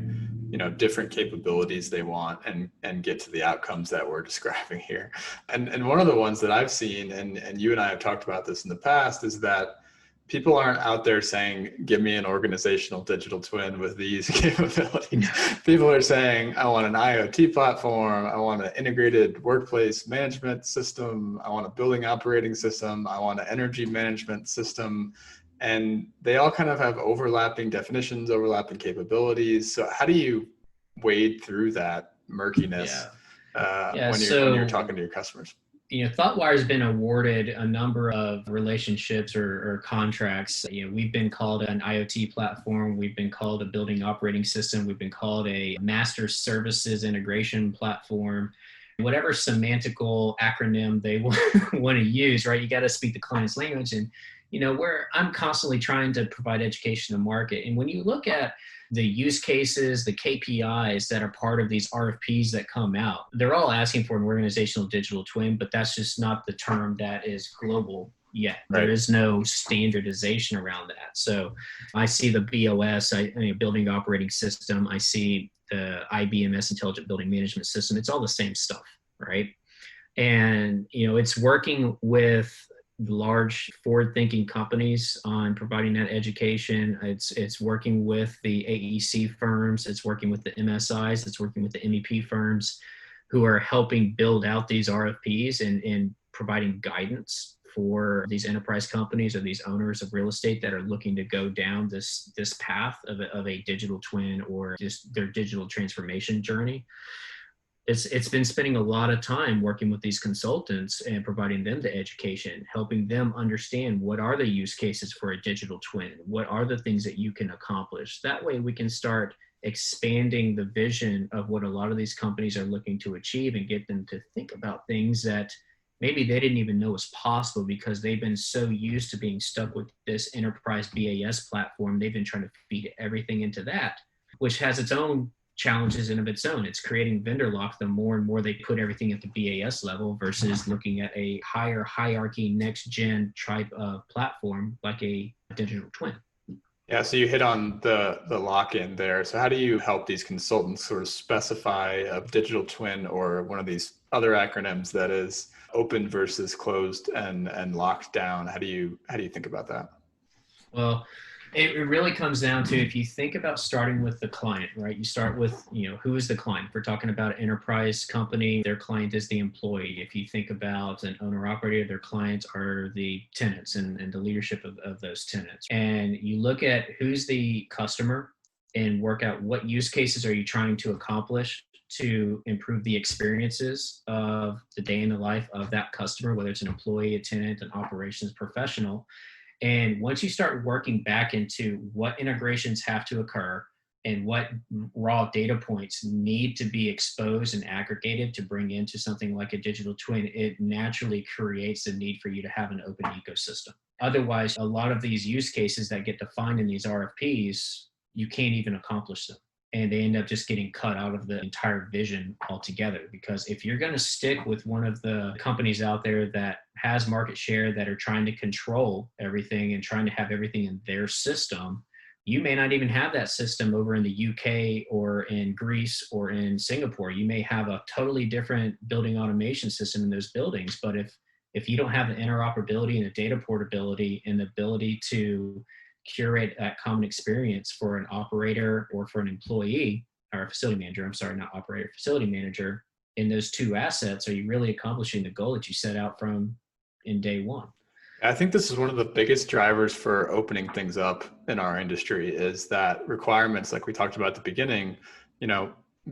different capabilities they want and get to the outcomes that we're describing here. And one of the ones that I've seen, and you and I have talked about this in the past, is that people aren't out there saying, give me an organizational digital twin with these capabilities. People are saying, I want an IoT platform. I want an integrated workplace management system. I want a building operating system. I want an energy management system. And they all kind of have overlapping definitions, overlapping capabilities. So how do you wade through that murkiness when you're talking to your customers? Thoughtwire has been awarded a number of relationships or contracts. We've been called an IoT platform. We've been called a building operating system. We've been called a master services integration platform. Whatever semantical acronym they want to use, right? You got to speak the client's language. And, where I'm constantly trying to provide education to market. And when you look at the use cases, the KPIs that are part of these RFPs that come out, they're all asking for an organizational digital twin, but that's just not the term that is global yet. Right. There is no standardization around that. So I see the BOS, building operating system. I see the IBMS, intelligent building management system. It's all the same stuff, right? And, it's working with large forward-thinking companies on providing that education. It's working with the AEC firms. It's working with the MSIs. It's working with the MEP firms who are helping build out these RFPs and providing guidance for these enterprise companies or these owners of real estate that are looking to go down this path of a digital twin or just their digital transformation journey. It's been spending a lot of time working with these consultants and providing them the education, helping them understand what are the use cases for a digital twin, what are the things that you can accomplish. That way we can start expanding the vision of what a lot of these companies are looking to achieve and get them to think about things that maybe they didn't even know was possible because they've been so used to being stuck with this enterprise BAS platform. They've been trying to feed everything into that, which has its own challenges in of its own. It's creating vendor lock the more and more they put everything at the BAS level versus looking at a higher hierarchy next gen type of platform like a digital twin. Yeah, so you hit on the lock-in there. So how do you help these consultants sort of specify a digital twin or one of these other acronyms that is open versus closed and locked down? How do you think about that? Well, it really comes down to, if you think about starting with the client, right? You start with, who is the client? If we're talking about an enterprise company, their client is the employee. If you think about an owner operator, their clients are the tenants and the leadership of those tenants. And you look at who's the customer and work out what use cases are you trying to accomplish to improve the experiences of the day in the life of that customer, whether it's an employee, a tenant, an operations professional. And once you start working back into what integrations have to occur, and what raw data points need to be exposed and aggregated to bring into something like a digital twin, it naturally creates the need for you to have an open ecosystem. Otherwise, a lot of these use cases that get defined in these RFPs, you can't even accomplish them. And they end up just getting cut out of the entire vision altogether. Because if you're going to stick with one of the companies out there that has market share, that are trying to control everything and trying to have everything in their system, you may not even have that system over in the UK or in Greece or in Singapore. You may have a totally different building automation system in those buildings. But if you don't have the interoperability and the data portability and the ability to curate that common experience for an operator or for an employee, or a facility manager, I'm sorry, not operator, facility manager, in those two assets, are you really accomplishing the goal that you set out from in day one? I think this is one of the biggest drivers for opening things up in our industry, is that requirements, like we talked about at the beginning,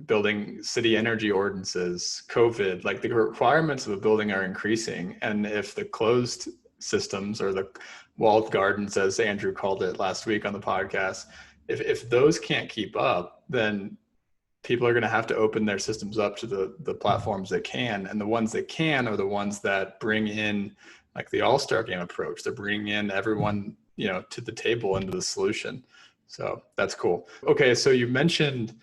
building city energy ordinances, COVID, like the requirements of a building are increasing. And if the closed systems, or the walled gardens, as Andrew called it last week on the podcast, if those can't keep up, then people are going to have to open their systems up to the platforms that can. And the ones that can are the ones that bring in like the all-star game approach. They're bringing in everyone, to the table, into the solution. So that's cool. Okay. So you mentioned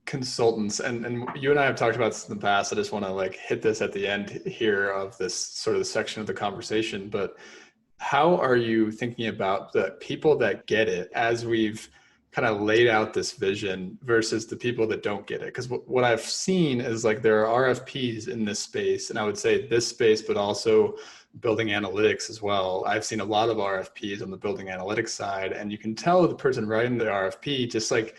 consultants, and you and I have talked about this in the past. I just want to like hit this at the end here of this sort of section of the conversation. But how are you thinking about the people that get it as we've kind of laid out this vision versus the people that don't get it? Because what I've seen is like there are RFPs in this space, and I would say this space, but also building analytics as well. I've seen a lot of RFPs on the building analytics side, and you can tell the person writing the RFP just like,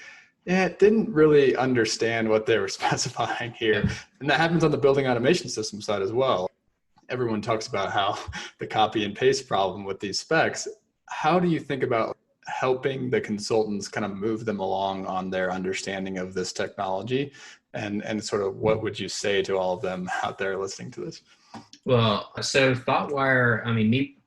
didn't really understand what they were specifying here. And that happens on the building automation system side as well. Everyone talks about how the copy and paste problem with these specs. How do you think about helping the consultants kind of move them along on their understanding of this technology? And sort of what would you say to all of them out there listening to this? Well, so Thoughtwire, me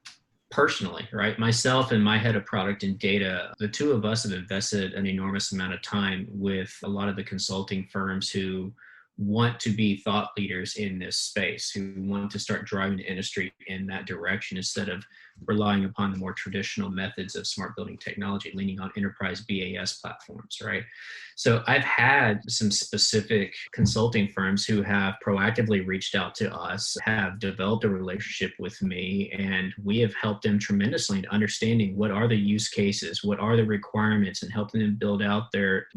personally, right? Myself and my head of product and data, the two of us have invested an enormous amount of time with a lot of the consulting firms who want to be thought leaders in this space, who want to start driving the industry in that direction instead of relying upon the more traditional methods of smart building technology, leaning on enterprise BAS platforms, right? So I've had some specific consulting firms who have proactively reached out to us, have developed a relationship with me, and we have helped them tremendously in understanding what are the use cases, what are the requirements, and helping them build out their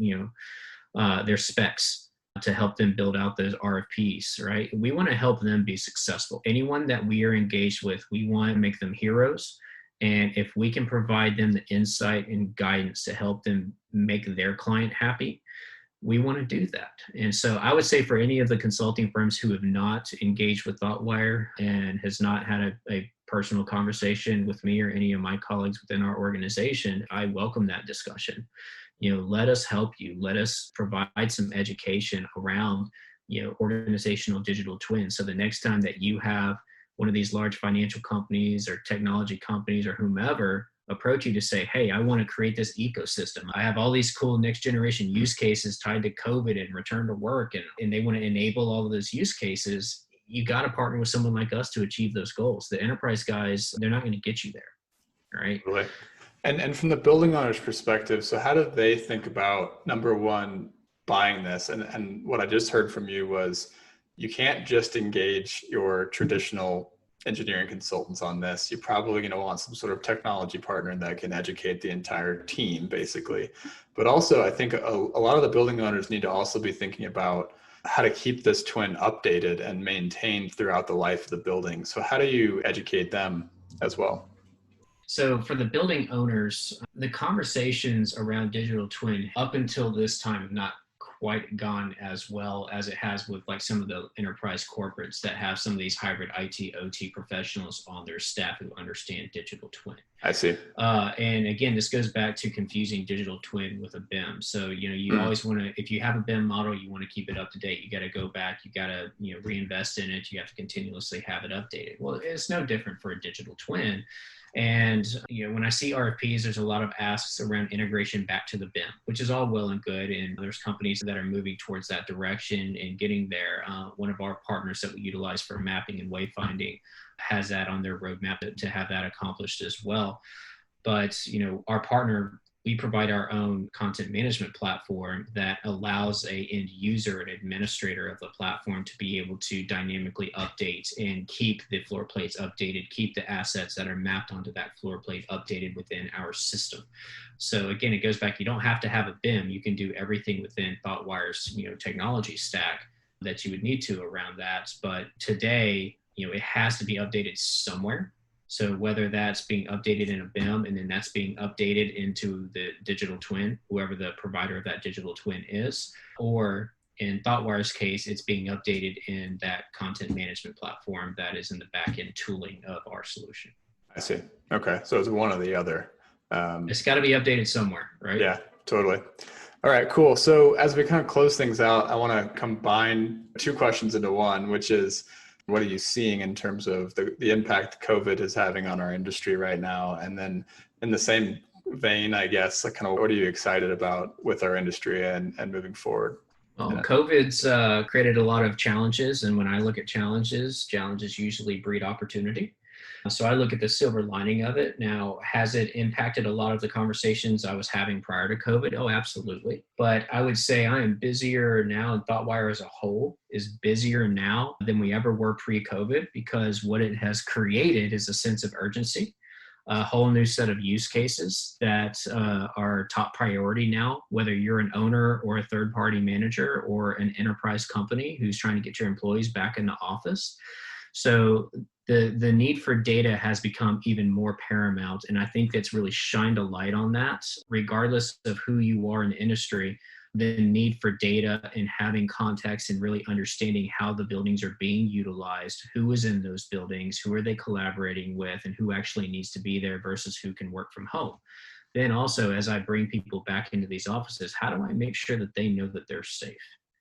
specs to help them build out those RFPs, right? We want to help them be successful. Anyone that we are engaged with, we want to make them heroes. And if we can provide them the insight and guidance to help them make their client happy, we want to do that. And so I would say for any of the consulting firms who have not engaged with Thoughtwire and has not had a personal conversation with me or any of my colleagues within our organization, I welcome that discussion. Let us help you. Let us provide some education around, organizational digital twins. So the next time that you have one of these large financial companies or technology companies or whomever approach you to say, hey, I want to create this ecosystem. I have all these cool next generation use cases tied to COVID and return to work, and they want to enable all of those use cases. You got to partner with someone like us to achieve those goals. The enterprise guys, they're not going to get you there, right? Really? And from the building owner's perspective, so how do they think about, number one, buying this? And what I just heard from you was you can't just engage your traditional engineering consultants on this. You're probably going to want some sort of technology partner that can educate the entire team, basically. But also, I think a lot of the building owners need to also be thinking about how to keep this twin updated and maintained throughout the life of the building. So how do you educate them as well? So for the building owners, the conversations around digital twin up until this time have not quite gone as well as it has with like some of the enterprise corporates that have some of these hybrid IT, OT professionals on their staff who understand digital twin. I see. And again, this goes back to confusing digital twin with a BIM. So, you always want to, if you have a BIM model, you want to keep it up to date. You got to go back, you got to, reinvest in it. You have to continuously have it updated. Well, it's no different for a digital twin. And, when I see RFPs, there's a lot of asks around integration back to the BIM, which is all well and good. And there's companies that are moving towards that direction and getting there. One of our partners that we utilize for mapping and wayfinding has that on their roadmap to have that accomplished as well. But, our partner, we provide our own content management platform that allows a end user, an administrator of the platform, to be able to dynamically update and keep the floor plates updated, keep the assets that are mapped onto that floor plate updated within our system. So again, it goes back, you don't have to have a BIM. You can do everything within Thoughtwire's, technology stack that you would need to around that. But today, it has to be updated somewhere. So whether that's being updated in a BIM and then that's being updated into the digital twin, whoever the provider of that digital twin is, or in Thoughtwire's case, it's being updated in that content management platform that is in the back-end tooling of our solution. I see. Okay. So it's one or the other. It's got to be updated somewhere, right? Yeah, totally. All right, cool. So as we kind of close things out, I want to combine two questions into one, which is, what are you seeing in terms of the impact COVID is having on our industry right now? And then in the same vein, I guess, like, kind of what are you excited about with our industry and moving forward? Well, COVID's created a lot of challenges. And when I look at challenges usually breed opportunity. So I look at the silver lining of it. Now, has it impacted a lot of the conversations I was having prior to COVID? Oh, absolutely. But I would say I am busier now, and Thoughtwire as a whole is busier now than we ever were pre-COVID, because what it has created is a sense of urgency, a whole new set of use cases that are top priority now, whether you're an owner or a third-party manager or an enterprise company who's trying to get your employees back in the office. So the need for data has become even more paramount. And I think that's really shined a light on that. Regardless of who you are in the industry, the need for data and having context and really understanding how the buildings are being utilized, who is in those buildings, who are they collaborating with, and who actually needs to be there versus who can work from home. Then also, as I bring people back into these offices, how do I make sure that they know that they're safe?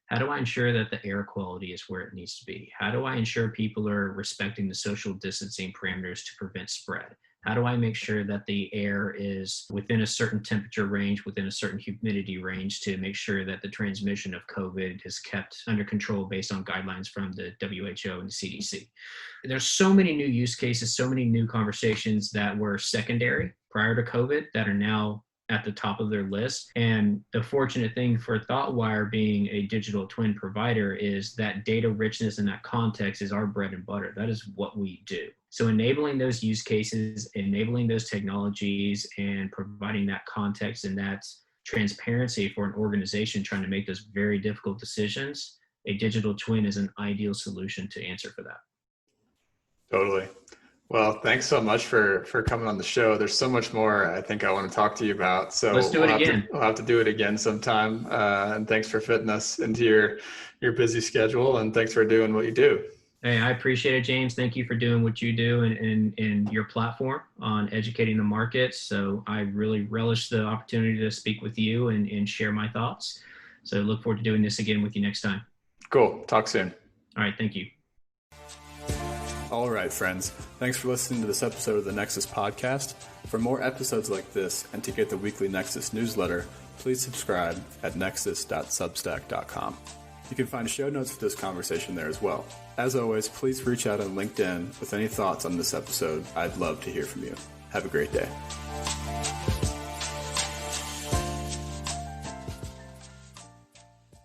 How do I ensure that the air quality is where it needs to be? How do I ensure people are respecting the social distancing parameters to prevent spread? How do I make sure that the air is within a certain temperature range, within a certain humidity range, to make sure that the transmission of COVID is kept under control based on guidelines from the WHO and the CDC? There's so many new use cases, so many new conversations that were secondary prior to COVID that are now at the top of their list. And the fortunate thing for Thoughtwire being a digital twin provider is that data richness and that context is our bread and butter. That is what we do. So enabling those use cases, enabling those technologies, and providing that context and that transparency for an organization trying to make those very difficult decisions, a digital twin is an ideal solution to answer for that. Totally. Well, thanks so much for coming on the show. There's so much more I think I want to talk to you about. So let's do it again. We'll have to do it again sometime. And thanks for fitting us into your busy schedule. And thanks for doing what you do. Hey, I appreciate it, James. Thank you for doing what you do in your platform on educating the market. So I really relish the opportunity to speak with you and share my thoughts. So look forward to doing this again with you next time. Cool. Talk soon. All right. Thank you. All right, friends. Thanks for listening to this episode of the Nexus Podcast. For more episodes like this and to get the weekly Nexus newsletter, please subscribe at nexus.substack.com. You can find show notes for this conversation there as well. As always, please reach out on LinkedIn with any thoughts on this episode. I'd love to hear from you. Have a great day.